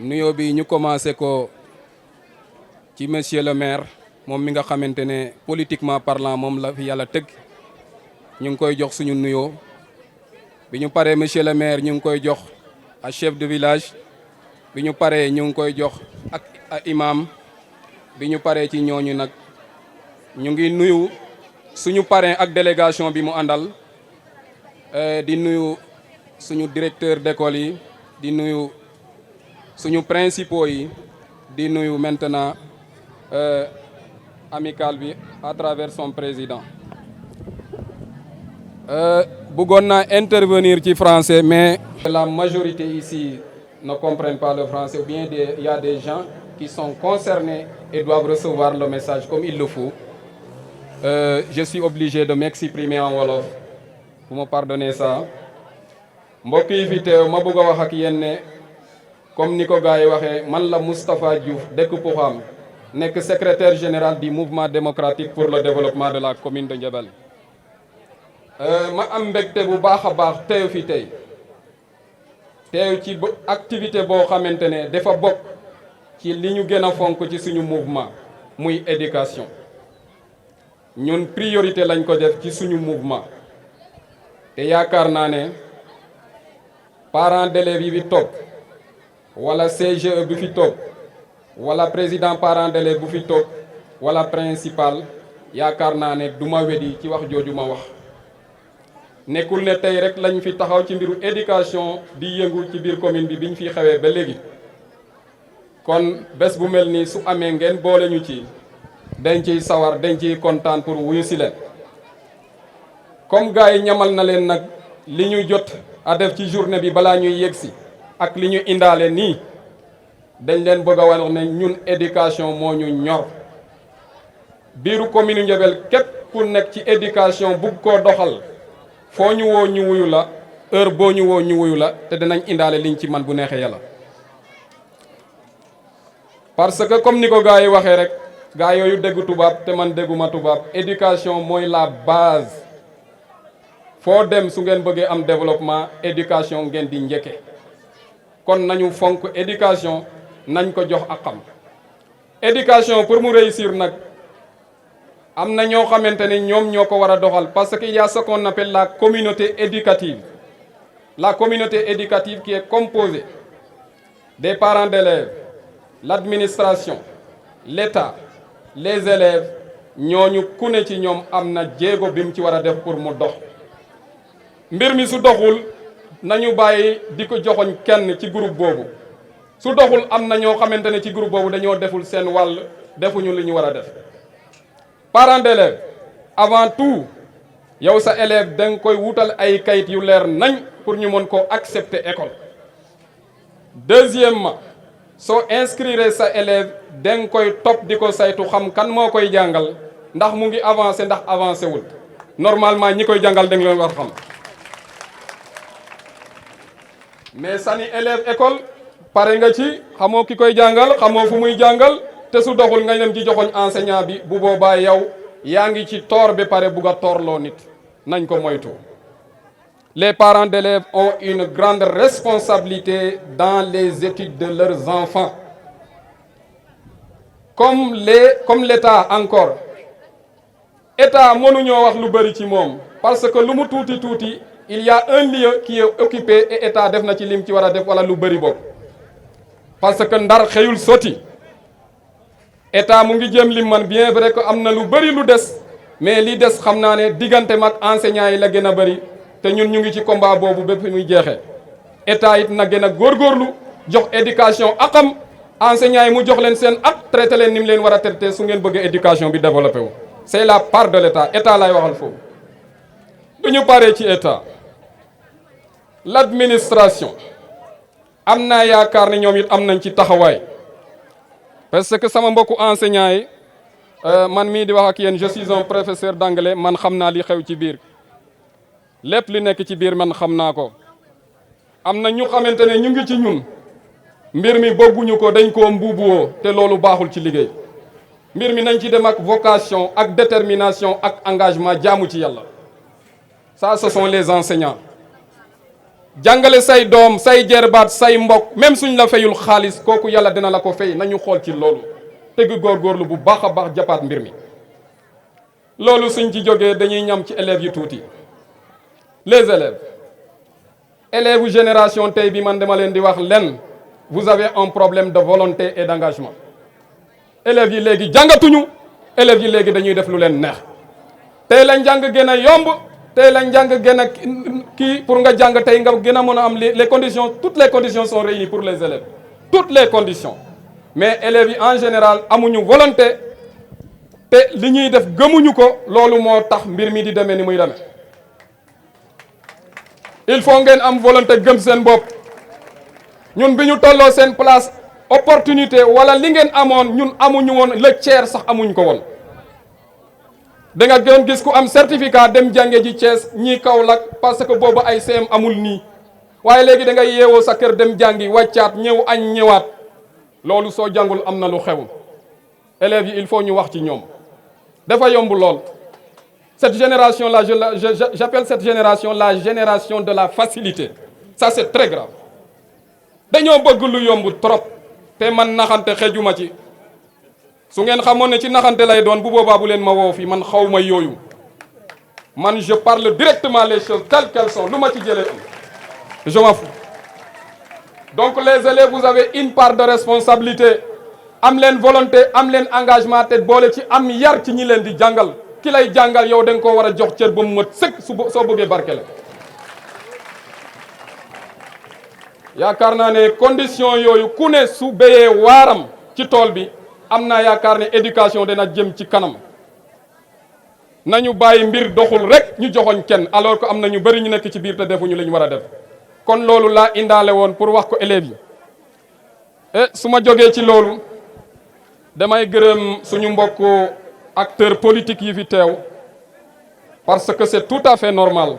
nuyoo bi ñu commencé ko ci monsieur le maire moom mi nga xamante ne politiquement parlant moom la fi yàlla tëgg ñu ngi koy jox suñu nuyoo bi ñu paree monsieur le maire ñu ngi koy jox à chef de village bi ñu paree ñu ngi koy jox ak imam bi ñu paree ci ñooñu nag ñu ngi nuyu suñu parrain ak délégation bi mu àndal di nuyu suñu directeur d'école yi di nuyu suñu principaux yi di nuyu maintenant amicale bi à travers son président bëggoon naa intervenir ci français mais la majorité ici ne comprennent pas le français ou bien il y a des gens qui sont concernés et doivent recevoir le message comme il le faut. Je suis obligé de m'exprimer en wolof. Vous me pardonnez ça. mbokk yi fi teew ma bëgg a wax ak yéen ne comme ni ko gars yi waxee man la Moustapha Diouf dëkk Pouxam nekk secrétaire général du mouvement démocratique pour le développement de la commune de Ndiabel. ma am mbégte bu baax a baax teew fi tey teew ci activité boo xamante ne dafa bokk ci li ñu gën a fonk ci suñu mouvement muy éducation ñun priorité lañ ko def ci suñu mouvement te yaakaar naa ne parents d'élèves yi fi toog wala CGE bi fi toog wala président parents d'élèves bu fi toog wala principal yaakaar naa ne du ma wedi ci wax jooju ma wax nekkul ne tey rek lañ fi taxaw ci mbiru éducation di yëngu ci biir commune bi biñ fi xewee ba léegi kon bés bu mel nii su amee ngeen boole ñu ci dañ ciy sawar dañ ciy kontaan pour wuyu si leen comme gars yi ñamal na leen nag li ñu jot a def ci journée bi balaa ñuy yegsi ak li ñu indaale nii dañ leen bëgg a wax ne ñun éducation moo ñu ñor biiru commune Ndiabel képp ku nekk ci éducation bugg koo doxal foo ñu woo ñu wuyu la heure boo ñu woo ñu wuyu la te dinañ indaale liñ ci man bu neexee yàlla parce que comme ni ko gars yi waxee rek gars yooyu dégg tubaab te man dégguma tubaab éducation mooy la base foo dem su ngeen bëggee am développement éducation ngeen di njëkke kon nañu fonk éducation nañ ko jox ak xam éducation pour mu réussir nag am na ñoo xamante ne ñoom ñoo ko war a doxal parce que il y a ce qu'on appelle la communauté éducative qui est composée des parents d'élèves l'administration l'État les élèves ñooñu ku ne ci ñoom am na jéego bi mu ci war a def pour mu dox mbir mi su doxul nañu bàyyi di ko joxoñ kenn ci groupe boobu su doxul am na ñoo xamante ne ci groupe boobu dañoo deful seen wàll defuñu li ñu war a def parents d'élèves avant tout yow sa élève da nga koy wutal ay kayit yu leer nañ pour ñu mën koo accepter école deuxièmement soo inscrire sa élève da nga koy topp di ko saytu xam kan moo koy jàngal ndax mu ngi avancé ndax avancé wul normalement ñi koy jàngal da nga leen war xam mais sani élève école pare nga ci xamoo ki koy jàngal xamoo fu muy jàngal te su doxul nga dem ci joxoñ enseignant bi bu boobaa yow yaa ngi ci toor ba pare bugg a toorloo nit nañ ko moytu. Les parents d'élèves ont une grande responsabilité dans les études de leurs enfants comme l'État encore État mënuñoo wax lu bari ci moom parce que lu mu tuuti tuuti il y a un lieu qui est occupé et État def na ci lim ci war a def wala lu bari boobu parce que ndar xëyul sotti État mu ngi jëm lim man bien vrai que am na lu bari lu des mais li des xam naa ne diggante mag enseignants yi la gën a bari te ñun ñu ngi ci combat boobu bépp muy jeexee État it na gën a góorgóorlu jox éducation akam enseignants yi mu jox leen seen ak traité leen ni mu leen war a traité su ngeen bëgg éducation bi développé wu. c'est la part de l'État État lay waxal foofu bu ñu paree ci État l'administration am naa yaakaar ne ñoom it am nañ ci taxawaay parce que sama mbokku enseignants yi man mii di wax ak yéen je suis un professeur d'anglais man xam naa li xew ci biir lépp li nekk ci biir man xam naa ko am na ñu xamante ne ñu ngi ci ñun mbir mi bëgguñu ko dañ koo mbuubuwoo te loolu baaxul ci liggéey mbir mi nañ ci dem ak vocation ak détermination ak engagement jaamu ci yàlla ça ce sont les enseignants jàngale say doom say jerbaat say mbokk même suñ la fayul xaalis kooku yàlla dina la ko fay nañu xool ci loolu tëgg góorgóorlu bu baax a baax jàppaat mbir mi. loolu suñ ci jógee dañuy ñam ci élèves yu tuuti les élèves génération tey bi man dama leen di wax lenn vous avez un problème de volonté et d'engagement. élèves yi léegi jàngatuñu élèves yi léegi dañuy def lu leen neex tey la njàng gën a yomb tey la njàng gën a kii pour nga jàng tey nga gën a mën a am les conditions toutes les conditions sont réunies pour les élèves toutes les conditions mais élèves yi en général amuñu volonté te li ñuy def gëmuñu ko loolu moo tax mbir mi di demee ni muy demee il faut ngeen am volonté gëm seen bopp ñun bi ñu tolloo seen place opportunité wala li ngeen amoon ñun amuñu woon le tiers sax amuñ ko woon da nga gën gis ku am certificat dem jànge ji Thiès ñii Kaolack parce que boobu ay CM amul nii waaye léegi da ngay yeewoo sa kër dem jàngi wàccaat ñëw añ ñëwaat loolu soo jàngul am na lu xew élèves yi il faut ñu wax ci ñoom dafa yomb lool cette génération là j'appelle cette génération la génération de la facilité ça c'est très grave dañoo bëgg lu yomb trop te man naxante xejuma ci su ngeen xamoon ne ci naxante lay doon bu boobaa bu leen ma woo fi man xaw ma yooyu man je parle directement les choses telles qu'elles sont lu ma ci jëlee je m'en fous donc les élèves vous avez une part de responsabilité am leen volonté am leen engagement te boole ci am yar ci ñi leen di jàngal ki lay jàngal yow da nga koo war a jox cër ba mu mat sëkk soo bëggee barkele yaakaar naa ne condition yooyu ku ne su béyee waaram ci tool bi am naa yaakaar ne éducation dina jëm ci kanam nañu bàyyi mbir doxul rek ñu joxoñ kenn alors que am na ñu bëri ñu nekk ci biir te defuñu li ñu war a def kon loolu laa indaale woon pour wax ko élèves yi et su ma jógee ci loolu damay gërëm suñu mbokku acteurs politiques yi fi teew parce que c'est tout à fait normal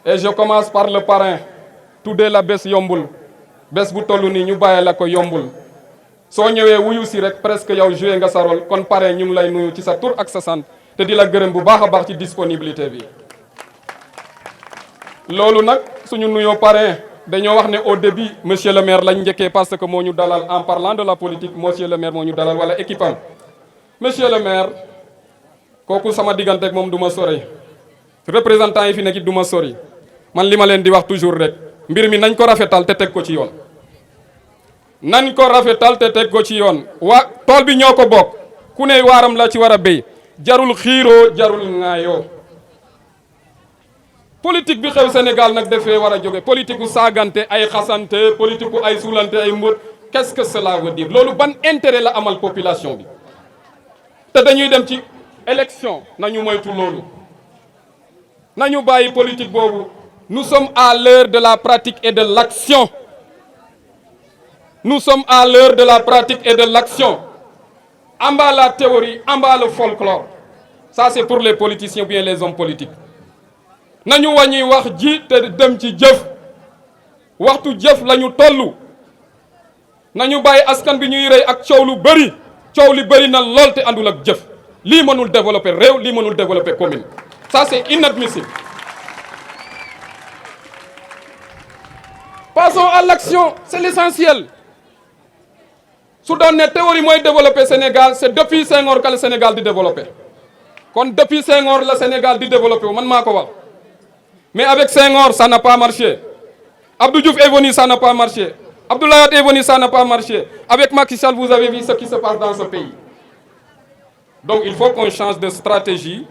et je commence par le parrain tuddee la bés yombul bés bu toll nii ñu bàyyi la ko yombul soo ñëwee wuyu si rek presque yow joué nga sa rôle kon parrain ñu ngi lay nuyu ci sa tur ak sa sant te di la gërëm bu baax a baax ci disponibilité bi. loolu nag suñu nuyoo parrain dañoo wax ne au début monsieur le maire lañ njëkkee parce que moo ñu dalal en parlant de la politique monsieur le maire moo ñu dalal wala équipe am monsieur le maire kooku sama diggante ak moom du ma sori représentant yi fi nekk du ma sori man li ma leen di wax toujours rek. mbir mi nañ ko rafetal te teg ko ci yoon nañ ko rafetal te teg ko ci yoon waa tool bi ñoo ko bokk ku ne waaram la ci war a béy jarul xiiroo jarul ŋaayoo politique bi xew Sénégal nag dafee war a jóge politique u saagante ay xasante politique u ay suulante ay mbóot qu'est-ce que cela veut dire loolu ban intérêt la amal population bi te dañuy dem ci élection nañu moytu loolu nañu bàyyi politique boobu. Nous sommes à l'heure de la pratique et de l'action. Nous sommes à l'heure de la pratique et de l'action. En bas la théorie, en bas le folklore. Ça c'est pour les politiciens ou bien les hommes politiques. Nañu wàññi wax ji te dem ci jëf waxtu jëf lañu tollu nañu bàyyi askan bi ñuy rey ak coow lu bëri coow li bëri na lool te àndul ak jëf lii mënul développer réew lii mënul développer commune ça c'est inadmissible. Passons à l'action, c'est l'essentiel. su doon ne théorie mooy développer Sénégal c'est depuis Senghor que le Sénégal di développer kon depuis Senghor la Sénégal di développer man maa ko wax mais avec Senghor ça n'a pas marché Abdou Diouf est venu ça n'a pas marché Abdoulaye Wade est venu ça n'a pas marché avec Macky Sall vous avez vu ce qui se passe dans ce pays donc il faut qu'on change de stratégie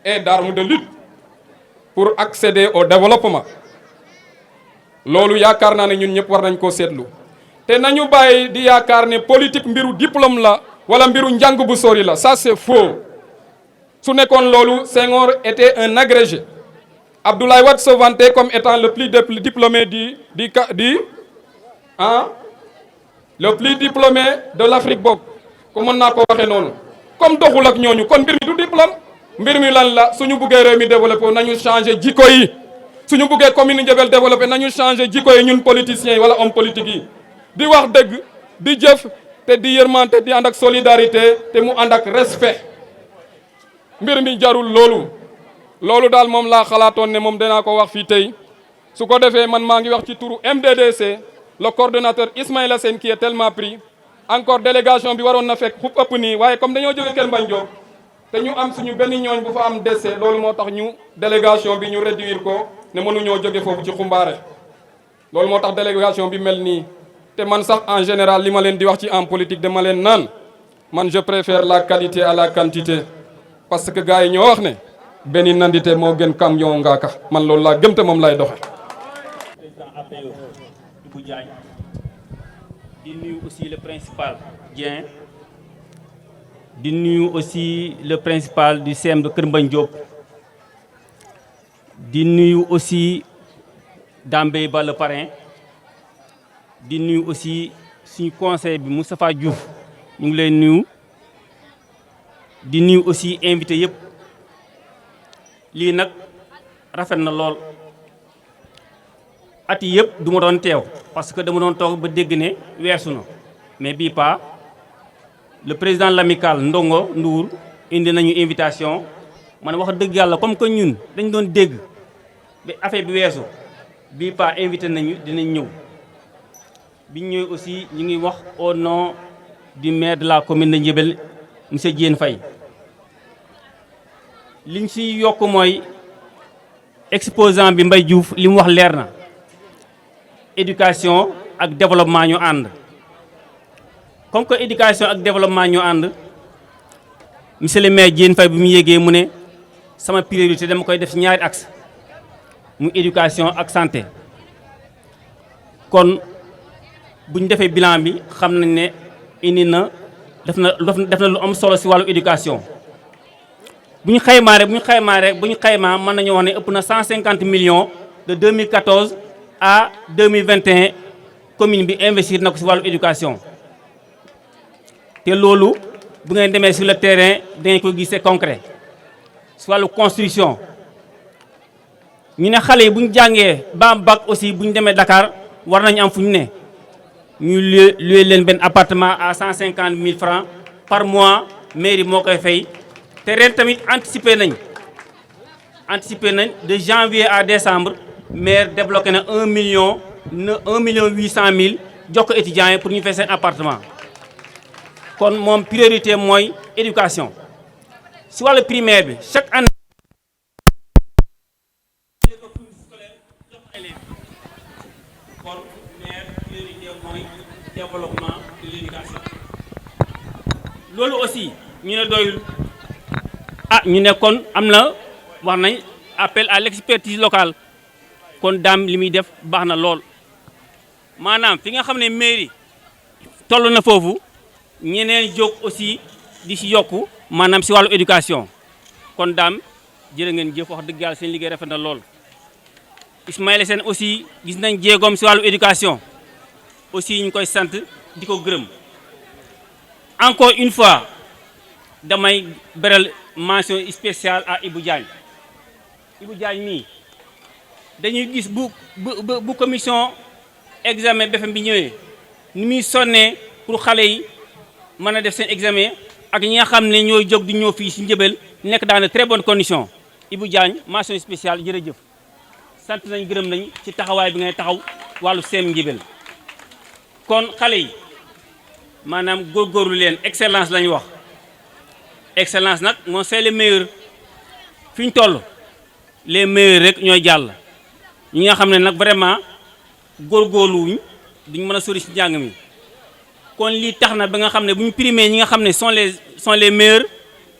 et d'arme de lutte pour accéder au développement loolu yaakaar naa ne ñun ñëpp war nañ koo seetlu te nañu bàyyi di yaakaar ne politique mbiru diplôme la wala mbiru njàng bu sori la ça c'est faux su nekkoon loolu Senghor était un agrégé Abdoulaye Wade se vantait comme étant le plus diplômé le plus diplômé de l'Afrique boobu ko mën naa ko waxee noonu comme doxul ak ñooñu kon mbir mi du diplôme mbir mi lan la suñu buggee réew mi développé nañu changer jikko yi suñu buggee commune Ndiabel développé nañu changer jikko yi ñun politiciens yi wala homme politique yi di wax dëgg di jëf te di yërmante di ànd ak solidarité te mu ànd ak respect mbir mi jarul loolu daal moom laa xalaatoon ne moom danaa ko wax fii tey su ko defee man maa ngi wax ci turu MDDC le coordonnateur Ismaïla Sène qui est tellement pris encore délégation bi waroon na fekk xup ëpp nii waaye comme dañoo jóge Kër Mbagne Diop te ñu am suñu benn ñooñ bu fa am décès loolu moo tax ñu délégation bi ñu réduire ko ne mënuñoo jóge foofu ci xumbaare loolu moo tax délégation bi mel nii te man sax en général li ma leen di wax ci en politique dama leen naan man je préfère la qualité à la quantité parce que gars yi ñoo wax ne benn nandite moo gën camion ngaaka man loolu laa gëm te moom lay doxe président APE Ibou Diagne di nuyu aussi le principal Dieng di nuyu aussi le principal du CM de Kër Mbagne Diop di nuyu aussi Dambey Ba le parrain di nuyu aussi suñu conseil bi Moustapha Diouf ñu ngi lay nuyu di nuyu aussi invité yëpp lii nag rafet na lool at yi yëpp du ma doon teew parce que dama doon toog ba dégg ne weesu na mais bii pas le président de l'amicale Ndongo Ndour indi nañu invitation man wax dëgg yàlla comme que ñun dañ doon dégg ba affaire bi weesu bii pas invité nañu dinañ ñëw bi ñëwee aussi ñu ngi wax au nom du maire de la commune de Ndiébel monsieur Diène Faye liñ ci yokk mooy exposant bi Mbaye Diouf li mu wax leer na éducation ak développement ñu ànd comme que éducation ak développement ñu ànd monsieur le maire Diène Faye bi mu yégee mu ne sama priorité dama koy def ci ñaari axe mu éducation ak santé kon bu ñu defee bilan bi xam nañ ne indi na def na lu am solo ci wàllu éducation bu ñu xaymaa mën nañu wax ne ëpp na 150 millions de 2014 à 2021 commune bi investir na ko ci wàllu éducation te loolu bu ngeen demee sur le terrain dangeen ko gis c'est concret ci wàllu construction ñu ne xale yi bu ñu jàngee ba am bac aussi bu ñu demee Dakar war nañu am fu ñu ne ñu luye leen benn appartement à 150 000 francs par mois mairie moo koy fay te ren tamit anticiper nañ de janvier à décembre maire débloqué na 1 million 800 000 jox ko étudiants yi pour ñu fay seen appartement kon moom priorité mooy éducation si wàllu primaire bi chaque année kon maire priorité mooy développement de l'éducation loolu aussi ñu ne doyul ñu ne kon am na wax nañ appel à l'expertise locale kon daam li muy def baax na lool maanaam fi nga xam ne mairie toll na foofu ñeneen jóg aussi di si yokku maanaam si wàllu éducation kon daam jërë ngeen jëf wax dëgg yàlla seen liggéey rafet na lool. Ismaïla Sène aussi gis nañ jéegoom si wàllu éducation aussi ñu koy sant di ko gërëm encore une fois damay beral mention spéciale à Ibou Diagne mii dañuy gis bu commission examen BFEM bi ñëwee ni muy sonnee pour xale yi mën a def seen examen ak ñi nga xam ne ñooy jóg di ñëw fii si Ndiébel nekk dans de très bonnes conditions Ibou Diagne mention spéciale jërëjëf sant nañ gërëm nañ ci taxawaay bi ngay taxaw wàllu seen Ndiébel kon xale yi maanaam góorgóorlu leen excellence lañu wax excellence nag moom c'est les meilleurs fi ñu toll les meilleurs rek ñooy jàll ñi nga xam ne nag vraiment góorgóorluwuñ duñ mën a sori ci njàng mi kon lii tax na ba nga xam ne bu ñu primé ñi nga xam ne sont les meilleurs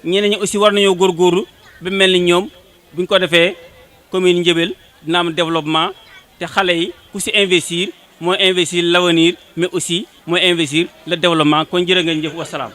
ñeneen ñi aussi war nañoo góorgóorlu ba mel ni ñoom bu ñu ko defee commune Ndiébel dina am développement te xale yi ku ci investir mooy investir l'avenir mais aussi mooy investir le développement kon jërë ngeen jëf wasalaam